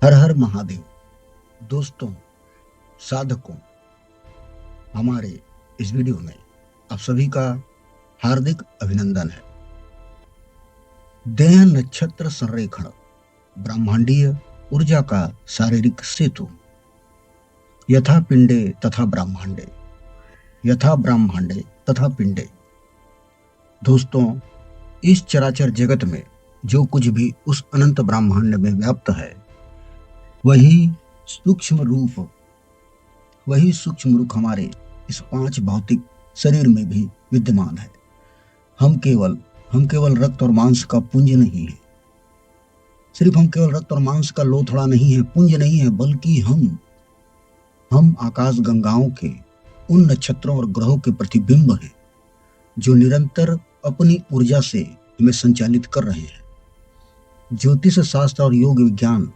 हर हर महादेव। दोस्तों, साधकों, हमारे इस वीडियो में आप सभी का हार्दिक अभिनंदन है। देह नक्षत्र संरेखण, ब्रह्मांडीय ऊर्जा का शारीरिक सेतु। यथा पिंडे तथा ब्रह्मांडे, यथा ब्रह्मांडे तथा पिंडे। दोस्तों, इस चराचर जगत में जो कुछ भी उस अनंत ब्रह्मांड में व्याप्त है, वही सूक्ष्म रूप हमारे इस 5 भौतिक शरीर में भी विद्यमान है। हम केवल रक्त और मांस का पुंज नहीं है। सिर्फ हम केवल रक्त और मांस का लोथड़ा नहीं है, पुंज नहीं है, बल्कि हम आकाश गंगाओं के उन नक्षत्रों और ग्रहों के प्रतिबिंब हैं जो निरंतर अपनी ऊर्जा से हमें संचालित कर रहे हैं। ज्योतिष शास्त्र और योग विज्ञान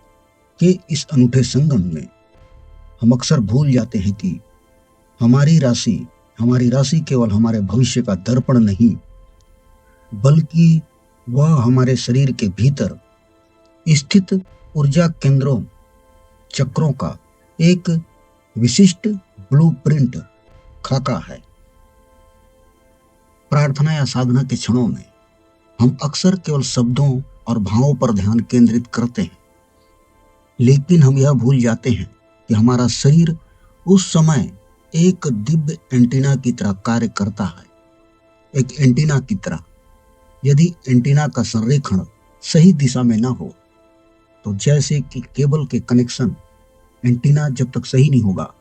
के इस अनूठे संगम में हम अक्सर भूल जाते हैं कि हमारी राशि केवल हमारे भविष्य का दर्पण नहीं, बल्कि वह हमारे शरीर के भीतर स्थित ऊर्जा केंद्रों, चक्रों का एक विशिष्ट ब्लूप्रिंट खाका है। प्रार्थना या साधना के क्षणों में हम अक्सर केवल शब्दों और भावों पर ध्यान केंद्रित करते हैं, लेकिन हम यह भूल जाते हैं कि हमारा शरीर उस समय एक दिव्य एंटीना की तरह कार्य करता है। एक एंटीना की तरह। यदि एंटीना का संरेखण सही दिशा में ना हो, तो जैसे कि केबल के कनेक्शन, एंटीना जब तक सही नहीं होगा,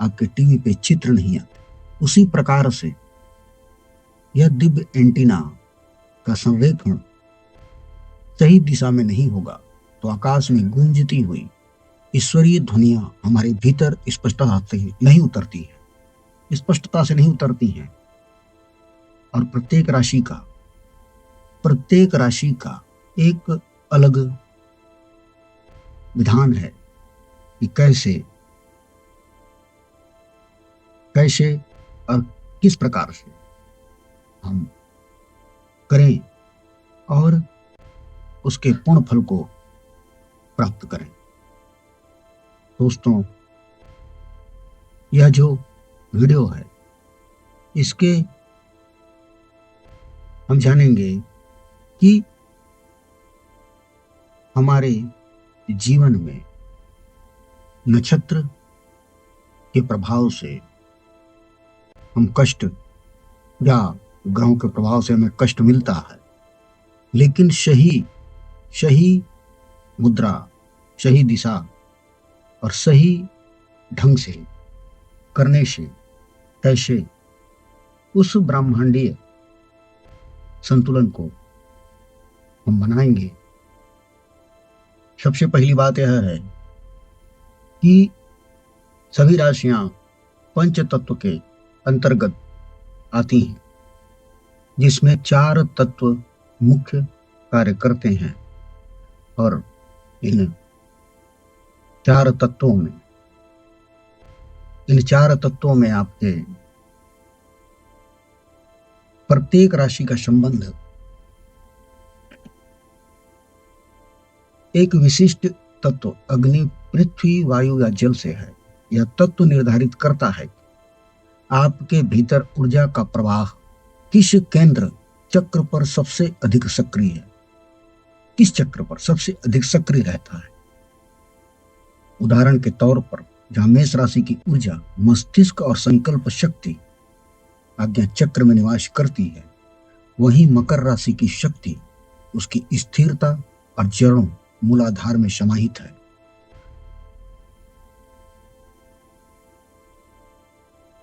आपके टीवी पे चित्र नहीं आते, उसी प्रकार से यह दिव्य एंटीना का संरेखण सही दिशा में नहीं होगा, तो आकाश में गूंजती हुई ईश्वरीय ध्वनियां हमारे भीतर स्पष्टता से नहीं उतरती हैं। और प्रत्येक राशि का एक अलग विधान है कि कैसे और किस प्रकार से हम करें और उसके पूर्ण फल को प्राप्त करें। दोस्तों, यह जो वीडियो है, इसके हम जानेंगे कि हमारे जीवन में नक्षत्र के प्रभाव से हम कष्ट या ग्रहों के प्रभाव से हमें कष्ट मिलता है, लेकिन सही मुद्रा, सही दिशा और सही ढंग से करने से कैसे उस ब्रह्मांडीय संतुलन को हम बनाएंगे। सबसे पहली बात यह है कि सभी राशियां पंच तत्व के अंतर्गत आती हैं, जिसमें 4 तत्व मुख्य कार्य करते हैं। और इन 4 तत्वों में आपके प्रत्येक राशि का संबंध एक विशिष्ट तत्व अग्नि, पृथ्वी, वायु या जल से है। यह तत्व निर्धारित करता है आपके भीतर ऊर्जा का प्रवाह किस केंद्र चक्र पर सबसे अधिक सक्रिय है, किस चक्र पर सबसे अधिक सक्रिय रहता है। उदाहरण के तौर पर, जहां मेष राशि की ऊर्जा मस्तिष्क और संकल्प शक्ति आज्ञा चक्र में निवास करती है, वहीं मकर राशि की शक्ति उसकी स्थिरता और जड़ों, मूलाधार में समाहित है।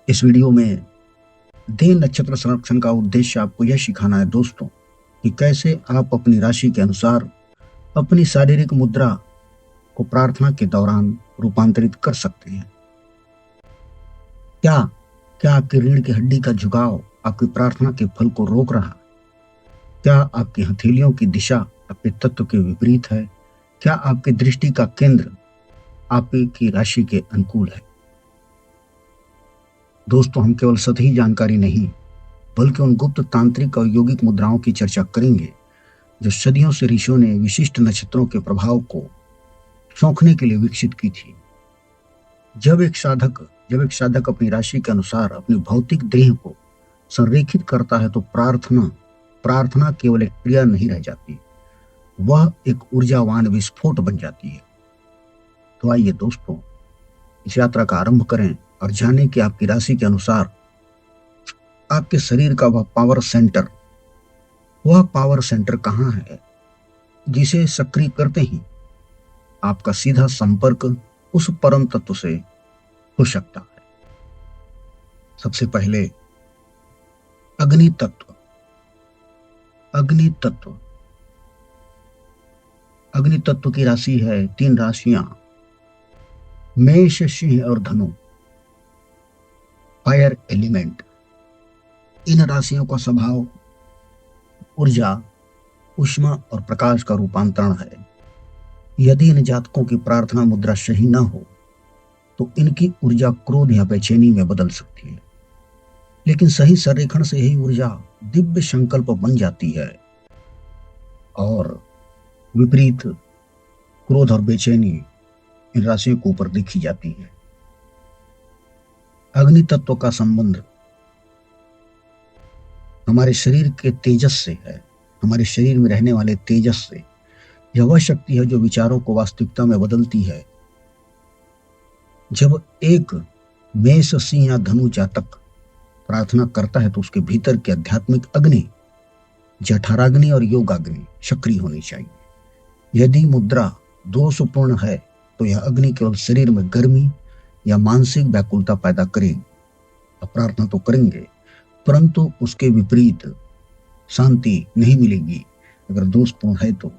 इस वीडियो में देह नक्षत्र संरक्षण का उद्देश्य आपको यह सिखाना है दोस्तों, कि कैसे आप अपनी राशि के अनुसार अपनी शारीरिक मुद्रा को प्रार्थना के दौरान रूपांतरित कर सकते हैं। क्या आपकी रीढ़ की हड्डी का झुकाव आपकी प्रार्थना के फल को रोक रहा है? क्या आपकी हथेलियों की दिशा आपके तत्व के विपरीत है? क्या आपकी दृष्टि का केंद्र आपकी राशि के अनुकूल है? दोस्तों, हम केवल सतही जानकारी नहीं, बल्कि उन गुप्त तांत्रिक और यौगिक मुद्राओं की चर्चा करेंगे जो सदियों से ऋषियों ने विशिष्ट नक्षत्रों के प्रभाव को सौंखने के लिए विकसित की थी। जब एक साधक अपनी राशि के अनुसार अपनी भौतिक देह को संरेखित करता है तो प्रार्थना केवल एक क्रिया नहीं रह जाती, वह एक ऊर्जावान विस्फोट बन जाती है। तो आइए दोस्तों, इस यात्रा का आरंभ करें और जानें कि आपकी राशि के अनुसार आपके शरीर का वह पावर सेंटर कहाँ है जिसे सक्रिय करते ही आपका सीधा संपर्क उस परम तत्व से हो सकता है। सबसे पहले अग्नि तत्व। अग्नि तत्व की राशि है 3 राशियां, मेष, सिंह और धनु, फायर एलिमेंट। इन राशियों का स्वभाव ऊर्जा, ऊष्मा और प्रकाश का रूपांतरण है। यदि इन जातकों की प्रार्थना मुद्रा सही न हो तो इनकी ऊर्जा क्रोध या बेचैनी में बदल सकती है, लेकिन सही संरेखण से यही ऊर्जा दिव्य संकल्प बन जाती है और विपरीत क्रोध और बेचैनी इन राशियों के ऊपर देखी जाती है। अग्नि तत्व का संबंध हमारे शरीर के तेजस से है, हमारे शरीर में रहने वाले तेजस से। यह वह शक्ति है जो विचारों को वास्तविकता में बदलती है। जब एक मेष, सिंह या धनु जातक प्रार्थना करता है तो उसके भीतर की आध्यात्मिक अग्नि, जठराग्नि और योगाग्नि सक्रिय होनी चाहिए। यदि मुद्रा दोषपूर्ण है तो यह अग्नि केवल शरीर में गर्मी या मानसिक व्याकुलता पैदा करेगी। प्रार्थना तो करेंगे परंतु उसके विपरीत शांति नहीं मिलेगी। अगर दोषपूर्ण है तो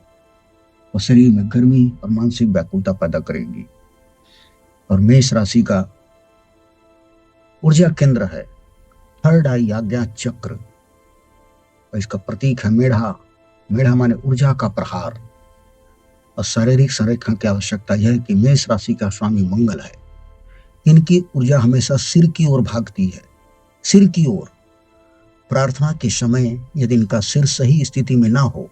वह शरीर में गर्मी और मानसिक व्याकुलता पैदा करेगी। और मेष राशि का ऊर्जा केंद्र है थर्ड आई आज्ञा चक्र, और इसका प्रतीक है मेढ़ा। मेढ़ा माने ऊर्जा का प्रहार। और शारीरिक संरेखण की आवश्यकता यह है कि मेष राशि का स्वामी मंगल है। इनकी ऊर्जा हमेशा सिर की ओर भागती है, सिर की ओर। प्रार्थना के समय यदि इनका सिर सही स्थिति में ना हो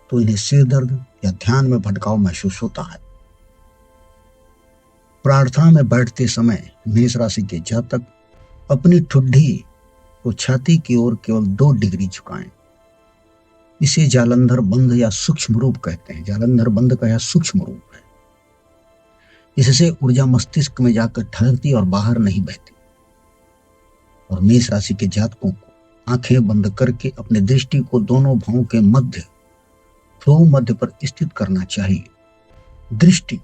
तो इन्हें सिर दर्द या ध्यान में भटकाव महसूस होता है। प्रार्थना में बैठते समय मेष राशि के जातक अपनी ठुड्डी को छाती की ओर केवल 2 डिग्री झुकाएं। इसे जालंधर बंध या सूक्ष्म रूप कहते हैं। जालंधर बंध का यह सूक्ष्म रूप है। इससे ऊर्जा मस्तिष्क में जाकर ठहरती और बाहर नहीं बहती। और मेष राशि के जातकों को आंखें बंद करके अपने दृष्टि को दोनों भावों के मध्य पर स्थित करना चाहिए। दृष्टि,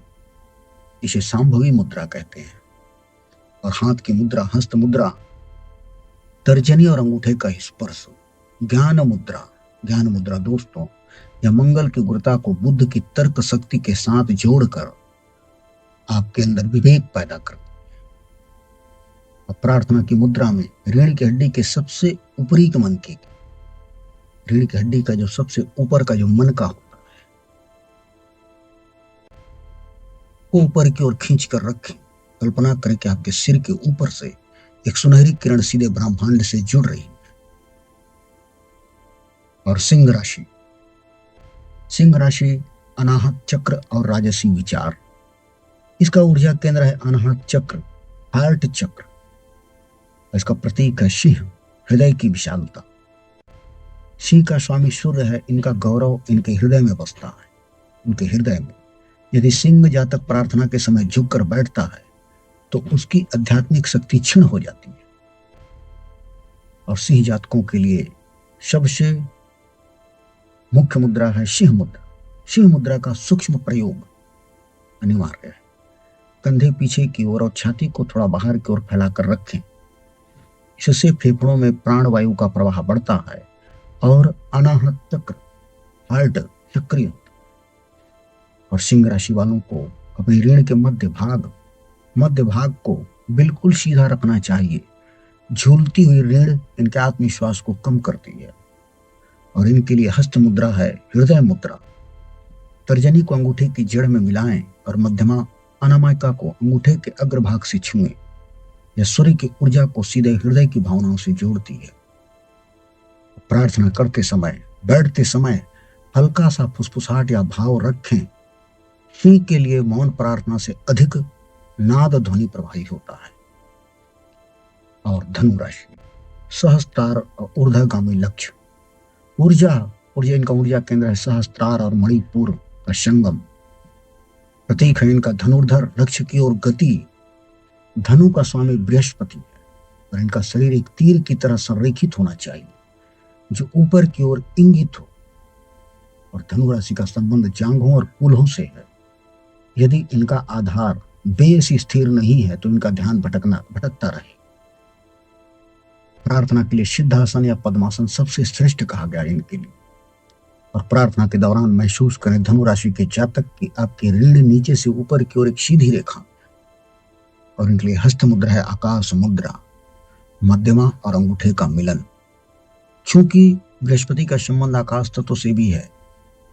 इसे सांभवी मुद्रा कहते हैं। और हाथ की मुद्रा, हस्त मुद्रा, तर्जनी और अंगूठे का स्पर्श, ज्ञान मुद्रा दोस्तों, यह मंगल की गुरुता को बुद्ध की तर्क शक्ति के साथ जोड़कर आपके अंदर विवेक पैदा करती है। प्रार्थना की मुद्रा में रीढ़ की हड्डी के सबसे ऊपरी के मन की, रीढ़ की हड्डी का जो सबसे ऊपर का जो मन का होता है, वो ऊपर की ओर खींच कर रखें। कल्पना करें कि आपके सिर के ऊपर से एक सुनहरी किरण सीधे ब्रह्मांड से जुड़ रही है। और सिंह राशि अनाहत चक्र और राजसी विचार। इसका ऊर्जा केंद्र है अनाहत चक्र, हार्ट चक्र। इसका प्रतीक है सिंह, हृदय की विशालता। सिंह का स्वामी सूर्य है। इनका गौरव इनके हृदय में बसता है, उनके हृदय में। यदि सिंह जातक प्रार्थना के समय झुककर बैठता है तो उसकी आध्यात्मिक शक्ति क्षीण हो जाती है। और सिंह जातकों के लिए सबसे मुख्य मुद्रा है सिंह मुद्रा। सिंह मुद्रा का सूक्ष्म प्रयोग अनिवार्य है। कंधे पीछे की ओर और छाती को थोड़ा बाहर की ओर फैलाकर रखें। इससे फेफड़ों में प्राणवायु का प्रवाह बढ़ता है और अनाहत चक्र, हार्ट सक्रिय होता है। और सिंह राशि वालों को अपनी रीढ़ के मध्य भाग को बिल्कुल सीधा रखना चाहिए। झूलती हुई रीढ़ इनके आत्मविश्वास को कम करती है। और इनके लिए हस्त मुद्रा है हृदय मुद्रा। तर्जनी को अंगूठे की जड़ में मिलाएं और मध्यमा अनामिका को अंगूठे के अग्रभाग से छुएं। यह सूर्य की ऊर्जा को सीधे हृदय की भावनाओं से जोड़ती है। प्रार्थना करते समय, बैठते समय हल्का सा फुसफुसाहट या भाव रखें। सिंह के लिए मौन प्रार्थना से अधिक नाद ध्वनि प्रवाही होता है। और धनु राशि, सहस्त्रार और ऊर्ध्वगामी लक्ष्य। ऊर्जा ऊर्जा इनका ऊर्जा केंद्र है सहस्त्रार और मणिपुर का संगम। प्रतीक है इनका धनुर्धर, लक्ष्य की ओर गति। धनु का स्वामी बृहस्पति है और इनका शरीर एक तीर की तरह संरेखित होना चाहिए जो ऊपर की ओर इंगित हो। और धनु राशि का संबंध जांघों और कूल्हों से है। यदि इनका आधार बेस स्थिर नहीं है तो इनका ध्यान भटकता रहे। प्रार्थना के लिए सिद्धासन या पद्मासन सबसे श्रेष्ठ कहा गया इनके लिए। और प्रार्थना के दौरान महसूस करें धनु राशि के जातक की आपकी रीढ़ नीचे से ऊपर की ओर एक सीधी रेखा। और इनके लिए हस्त मुद्रा है आकाश मुद्रा, मध्यमा और अंगूठे का मिलन। चूंकि बृहस्पति का संबंध आकाश तत्व से भी है,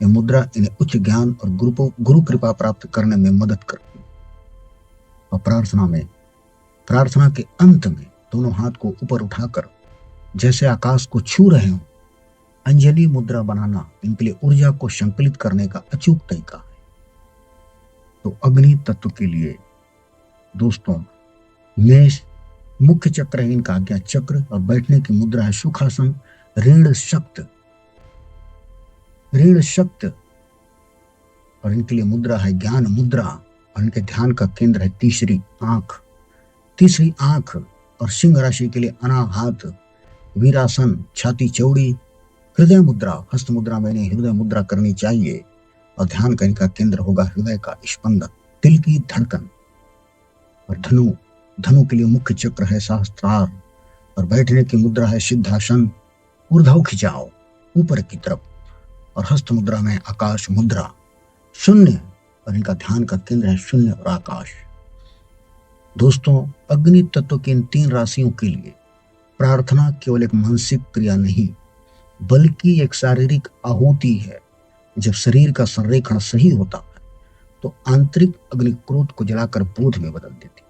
यह मुद्रा इन्हें उच्च ज्ञान और गुरु कृपा प्राप्त करने में मदद करती है। और प्रार्थना के अंत में दोनों हाथ को ऊपर उठाकर जैसे आकाश को छू रहे हों अंजलि मुद्रा बनाना इनके लिए ऊर्जा को संकलित करने का अचूक तरीका है। तो अग्नि तत्व के लिए दोस्तों मेष मुख्य चक्र है इनका आज्ञा चक्र और बैठने की मुद्रा है सुखासन ऋण शक्त। और इनके लिए मुद्रा है ज्ञान मुद्रा और इनके ध्यान का केंद्र है तीसरी आंख। और सिंह राशि के लिए अनाघात वीरासन छाती चौड़ी हृदय मुद्रा। हस्त मुद्रा में इन्हें हृदय मुद्रा करनी चाहिए और ध्यान का इनका केंद्र होगा हृदय का स्पंदन, दिल की धड़कन। और धनु के लिए मुख्य चक्र है सहस्त्रार और बैठने की मुद्रा है सिद्धासन ऊर्ध्व खिंचाव ऊपर की तरफ। और हस्त मुद्रा में आकाश मुद्रा शून्य और इनका ध्यान का केंद्र है शून्य और आकाश। दोस्तों अग्नि तत्व की इन 3 राशियों के लिए प्रार्थना केवल एक मानसिक क्रिया नहीं बल्कि एक शारीरिक आहुति है। जब शरीर का संरेखण सही होता है तो आंतरिक अग्नि क्रोध को जलाकर बोध में बदल देती है।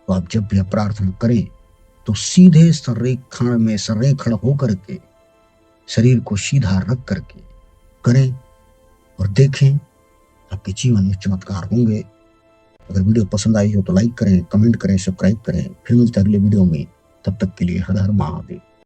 तो आप जब भी प्रार्थना करें तो सीधे संरेखण होकर के शरीर को सीधा रख करके करें और देखें आपके जीवन में चमत्कार होंगे। अगर वीडियो पसंद आई हो तो लाइक करें, कमेंट करें, सब्सक्राइब करें। फिर मिलते हैं अगले वीडियो में, तब तक के लिए हर हर महादेव।